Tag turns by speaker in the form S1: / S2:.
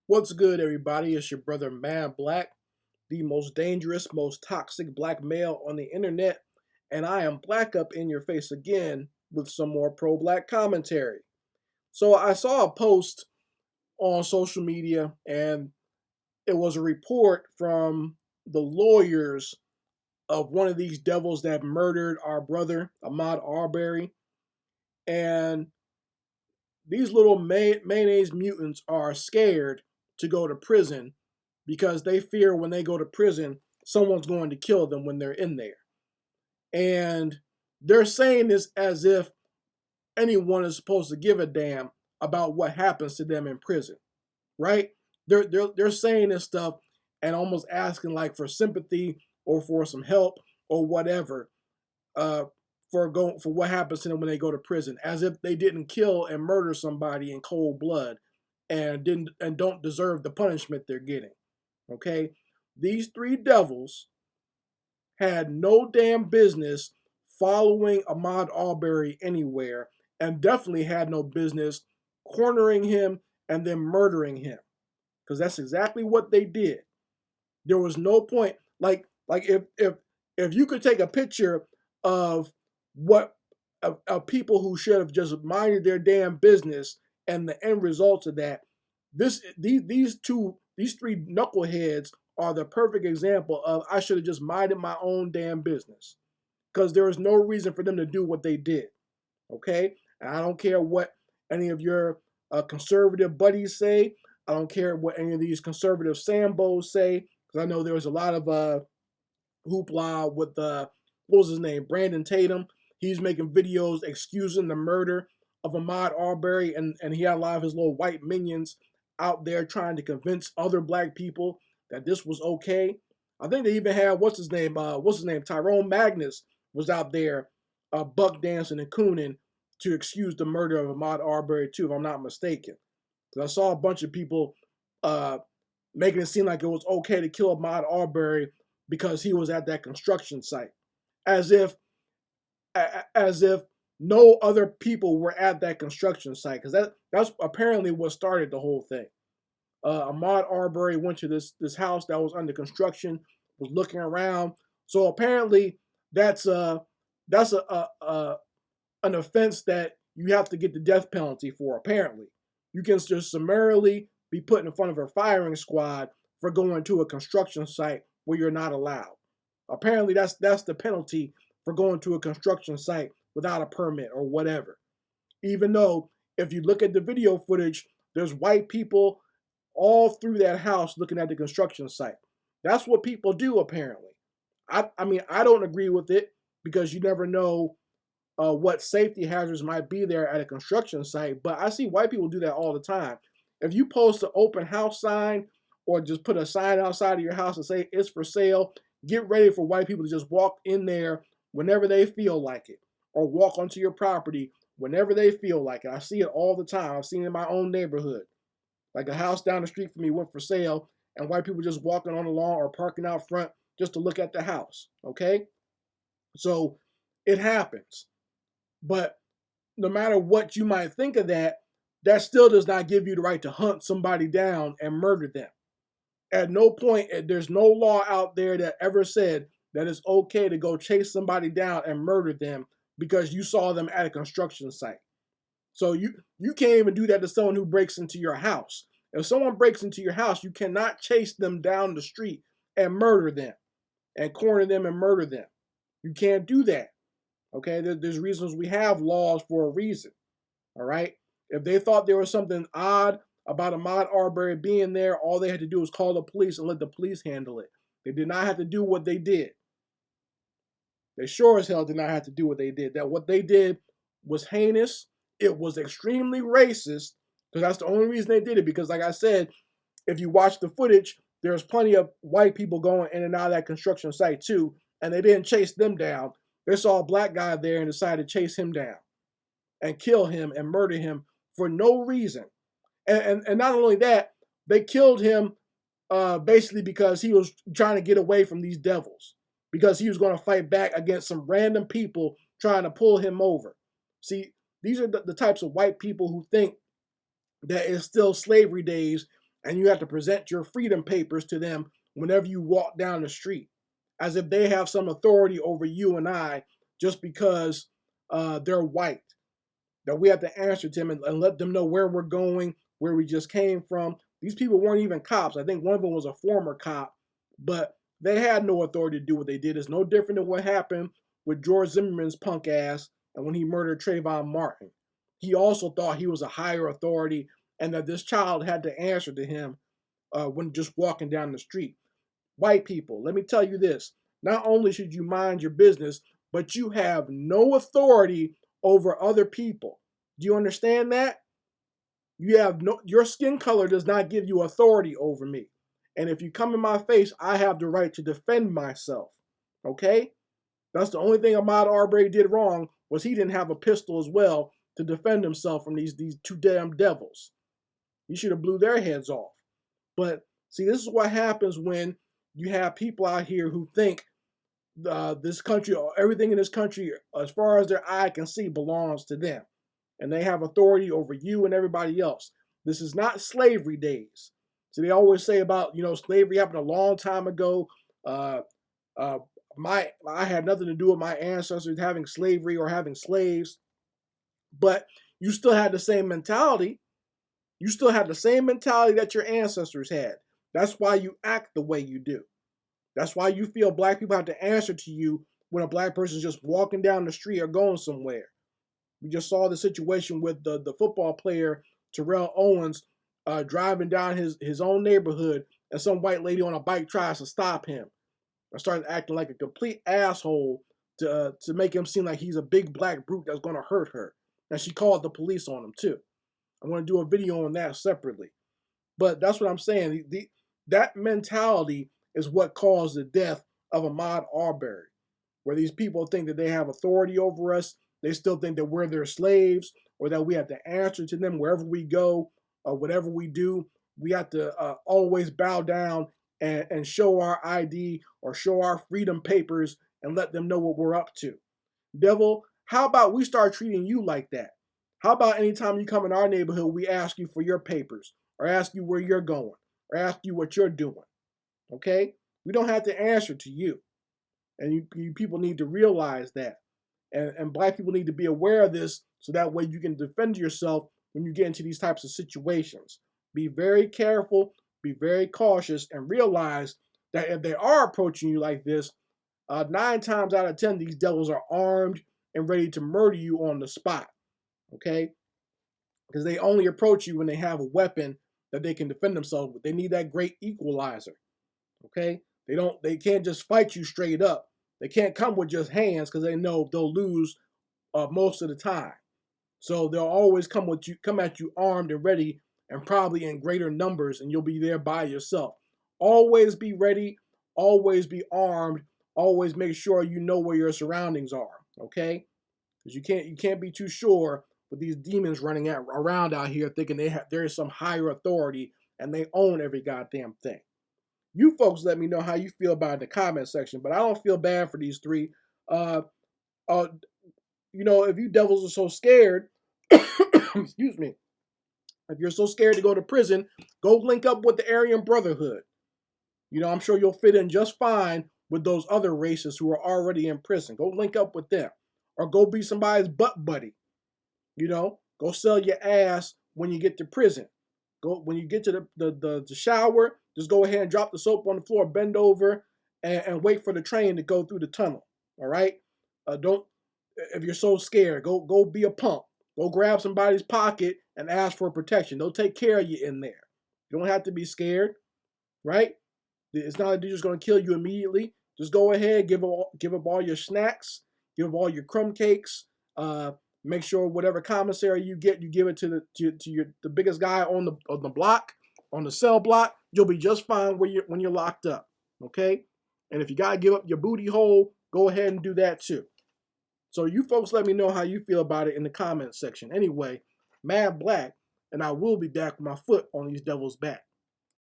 S1: What's good, everybody? It's your brother Man Black, the most dangerous, most toxic black male on the internet, and I am black up in your face again with some more pro black commentary. So, I saw a post on social media, and it was a report from the lawyers of one of these devils that murdered our brother, Ahmaud Arbery. And these little mayonnaise mutants are scared to go to prison because they fear when they go to prison, someone's going to kill them when they're in there. And they're saying this as if anyone is supposed to give a damn about what happens to them in prison, right? They're saying this stuff and almost asking like for sympathy or for some help or whatever, uh, for what happens to them when they go to prison, as if they didn't kill and murder somebody in cold blood and don't deserve the punishment they're getting. Okay, these three devils had no damn business following Ahmaud Arbery anywhere, and definitely had no business cornering him and then murdering him, because that's exactly what they did. There was no point. Like if you could take a picture of what of people who should have just minded their damn business and the end results of that, these three knuckleheads are the perfect example of I should have just minded my own damn business, because there is no reason for them to do what they did. Okay, and I don't care what any of your conservative buddies say. I don't care what any of these conservative Sambos say, because I know there was a lot of hoopla with what was his name, Brandon Tatum. He's making videos excusing the murder of Ahmaud Arbery, and he had a lot of his little white minions out there trying to convince other black people that this was okay. I think they even had Tyrone Magnus was out there buck dancing and cooning to excuse the murder of Ahmaud Arbery too, if I'm not mistaken. Because I saw a bunch of people uh, making it seem like it was okay to kill Ahmaud Arbery because he was at that construction site, as if as if no other people were at that construction site, because that's apparently what started the whole thing. Ahmaud Arbery went to this house that was under construction, was looking around. So apparently that's a that's a an offense that you have to get the death penalty for. Apparently, you can just summarily be put in front of a firing squad for going to a construction site where you're not allowed. Apparently, that's the penalty for going to a construction site without a permit or whatever. Even though, if you look at the video footage, there's white people all through that house looking at the construction site. That's what people do, apparently. I mean, I don't agree with it, because you never know what safety hazards might be there at a construction site, but I see white people do that all the time. If you post an open house sign or just put a sign outside of your house and say it's for sale, get ready for white people to just walk in there whenever they feel like it, or walk onto your property whenever they feel like it. I see it all the time. I've seen it in my own neighborhood. Like a house down the street from me went for sale, and white people just walking on the lawn or parking out front just to look at the house. Okay? So it happens. But no matter what you might think of that, that still does not give you the right to hunt somebody down and murder them. At no point, there's no law out there that ever said that it's okay to go chase somebody down and murder them because you saw them at a construction site. So you can't even do that to someone who breaks into your house. If someone breaks into your house, you cannot chase them down the street and murder them and corner them and murder them. You can't do that. Okay, there's reasons we have laws for a reason. All right. If they thought there was something odd about Ahmaud Arbery being there, all they had to do was call the police and let the police handle it. They did not have to do what they did. They sure as hell did not have to do what they did. That what they did was heinous. It was extremely racist, because that's the only reason they did it. Because, like I said, if you watch the footage, there's plenty of white people going in and out of that construction site too, and they didn't chase them down. They saw a black guy there and decided to chase him down and kill him and murder him for no reason. And not only that, they killed him basically because he was trying to get away from these devils, because he was going to fight back against some random people trying to pull him over. See, these are the types of white people who think that it's still slavery days And you have to present your freedom papers to them whenever you walk down the street, as if they have some authority over you and I just because they're white. That we have to answer to them and let them know where we're going, where we just came from. These people weren't even cops. I think one of them was a former cop, but they had no authority to do what they did. It's no different than what happened with George Zimmerman's punk ass and when he murdered Trayvon Martin. He also thought he was a higher authority and that this child had to answer to him when just walking down the street. White people, let me tell you this. Not only should you mind your business, but you have no authority over other people. Do you understand that? Your skin color does not give you authority over me. And if you come in my face, I have the right to defend myself. Okay? That's the only thing Ahmaud Arbery did wrong, was he didn't have a pistol as well to defend himself from these two damn devils. He should have blew their heads off. But see, this is what happens when you have people out here who think this country, or everything in this country, as far as their eye can see, belongs to them. And they have authority over you and everybody else. This is not slavery days. So they always say about, slavery happened a long time ago. I had nothing to do with my ancestors having slavery or having slaves. But you still had the same mentality. You still had the same mentality that your ancestors had. That's why you act the way you do. That's why you feel black people have to answer to you when a black person is just walking down the street or going somewhere. We just saw the situation with the football player Terrell Owens driving down his own neighborhood, and some white lady on a bike tries to stop him and starts acting like a complete asshole to make him seem like he's a big black brute that's going to hurt her. And she called the police on him too. I'm going to do a video on that separately. But that's what I'm saying. That mentality is what caused the death of Ahmaud Arbery, where these people think that they have authority over us. They still think that we're their slaves, or that we have to answer to them wherever we go or whatever we do. We have to always bow down and show our ID or show our freedom papers and let them know what we're up to. Devil, how about we start treating you like that? How about anytime you come in our neighborhood, we ask you for your papers, or ask you where you're going, or ask you what you're doing? Okay? We don't have to answer to you. And you people need to realize that. And black people need to be aware of this so that way you can defend yourself when you get into these types of situations. Be very careful, be very cautious, and realize that if they are approaching you like this, 9 times out of 10, these devils are armed and ready to murder you on the spot. Okay? Because they only approach you when they have a weapon that they can defend themselves with. They need that great equalizer. Okay? They can't just fight you straight up. They can't come with just hands because they know they'll lose most of the time. So they'll always come at you armed and ready, and probably in greater numbers, and you'll be there by yourself. Always be ready, always be armed, always make sure you know where your surroundings are, okay? Because you can't be too sure with these demons running around out here thinking there is some higher authority and they own every goddamn thing. You folks let me know how you feel about it in the comment section, but I don't feel bad for these three. If you devils are so scared, excuse me, if you're so scared to go to prison, go link up with the Aryan Brotherhood. I'm sure you'll fit in just fine with those other races who are already in prison. Go link up with them. Or go be somebody's butt buddy. Go sell your ass when you get to prison. When you get to the shower, just go ahead and drop the soap on the floor, bend over, and wait for the train to go through the tunnel. All right? If you're so scared, go be a punk. Go grab somebody's pocket and ask for protection. They'll take care of you in there. You don't have to be scared, right? It's not like they're just going to kill you immediately. Just go ahead, give up all your snacks, give up all your crumb cakes. Make sure whatever commissary you get, you give it to the biggest guy on the block, on the cell block. You'll be just fine when you're locked up, okay? And if you gotta give up your booty hole, go ahead and do that too. So you folks let me know how you feel about it in the comment section. Anyway, Mad Black, and I will be back with my foot on these devils' back.